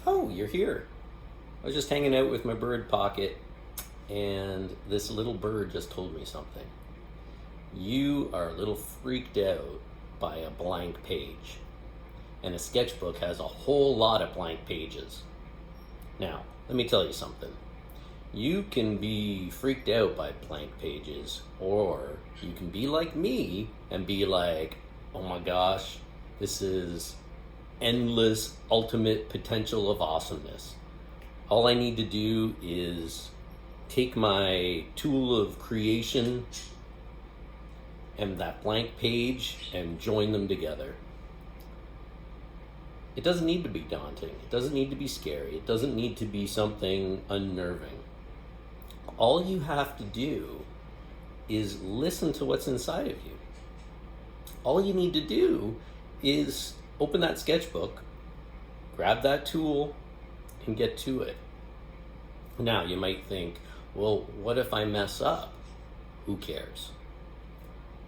Oh, you're here. I was just hanging out with my bird pocket, and this little bird just told me something. You are a little freaked out by a blank page, and a sketchbook has a whole lot of blank pages. Now, let me tell you something. You can be freaked out by blank pages, or you can be like me and be like, oh my gosh, this is endless, ultimate potential of awesomeness. All I need to do is take my tool of creation and that blank page and join them together. It doesn't need to be daunting. It doesn't need to be scary. It doesn't need to be something unnerving. All you have to do is listen to what's inside of you. All you need to do is open that sketchbook, grab that tool, and get to it. Now, you might think, well, what if I mess up? Who cares?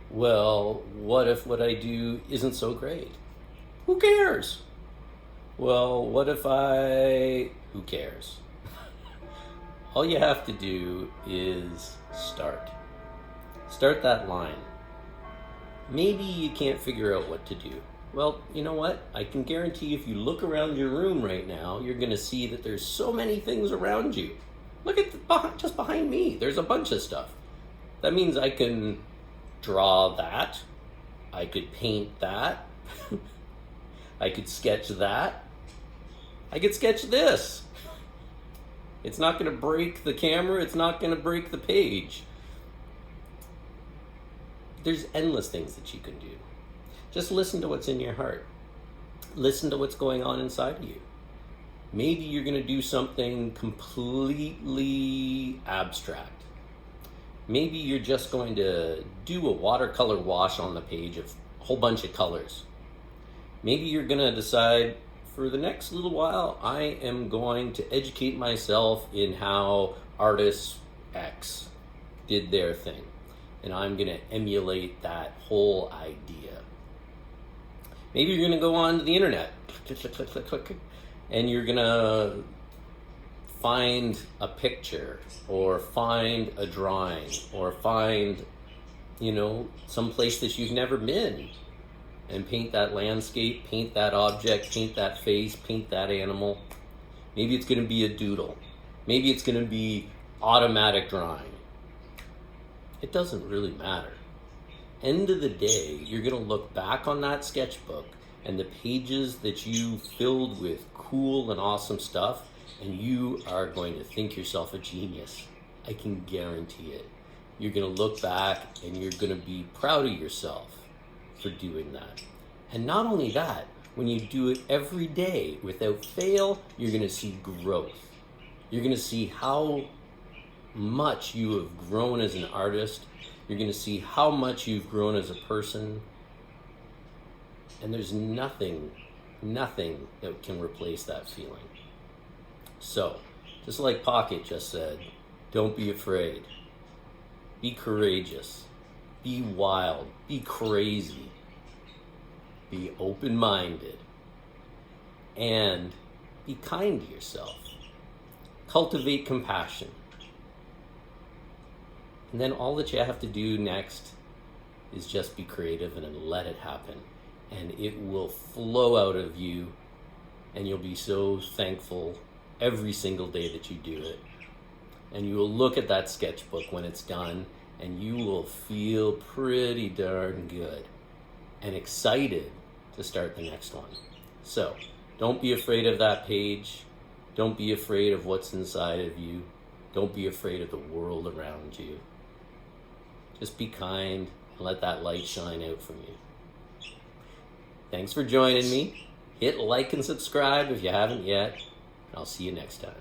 Well, what if what I do isn't so great? Who cares? Well, what if who cares? All you have to do is start. Start that line. Maybe you can't figure out what to do. Well, you know what? I can guarantee if you look around your room right now, you're going to see that there's so many things around you. Look at just behind me. There's a bunch of stuff. That means I can draw that. I could paint that. I could sketch that. I could sketch this. It's not going to break the camera. It's not going to break the page. There's endless things that you can do. Just listen to what's in your heart. Listen to what's going on inside of you. Maybe you're going to do something completely abstract. Maybe you're just going to do a watercolor wash on the page of a whole bunch of colors. Maybe you're going to decide, for the next little while, I am going to educate myself in how artist X did their thing. And I'm going to emulate that whole idea. Maybe you're going to go on to the internet, click, click, click, click, click, and you're going to find a picture or find a drawing or find, some place that you've never been, and paint that landscape, paint that object, paint that face, paint that animal. Maybe it's going to be a doodle. Maybe it's going to be automatic drawing. It doesn't really matter. End of the day, you're going to look back on that sketchbook and the pages that you filled with cool and awesome stuff, and you are going to think yourself a genius. I can guarantee it. You're going to look back and you're going to be proud of yourself for doing that. And not only that, when you do it every day without fail, you're going to see growth. You're going to see how much you have grown as an artist. You're going to see how much you've grown as a person. And there's nothing that can replace that feeling. So, just like Pocket just said, don't be afraid. Be courageous. Be wild. Be crazy. Be open-minded. And be kind to yourself. Cultivate compassion. And then all that you have to do next is just be creative and then let it happen. And it will flow out of you, and you'll be so thankful every single day that you do it. And you will look at that sketchbook when it's done, and you will feel pretty darn good and excited to start the next one. So, don't be afraid of that page. Don't be afraid of what's inside of you. Don't be afraid of the world around you. Just be kind and let that light shine out from you. Thanks for joining me. Hit like and subscribe if you haven't yet. I'll see you next time.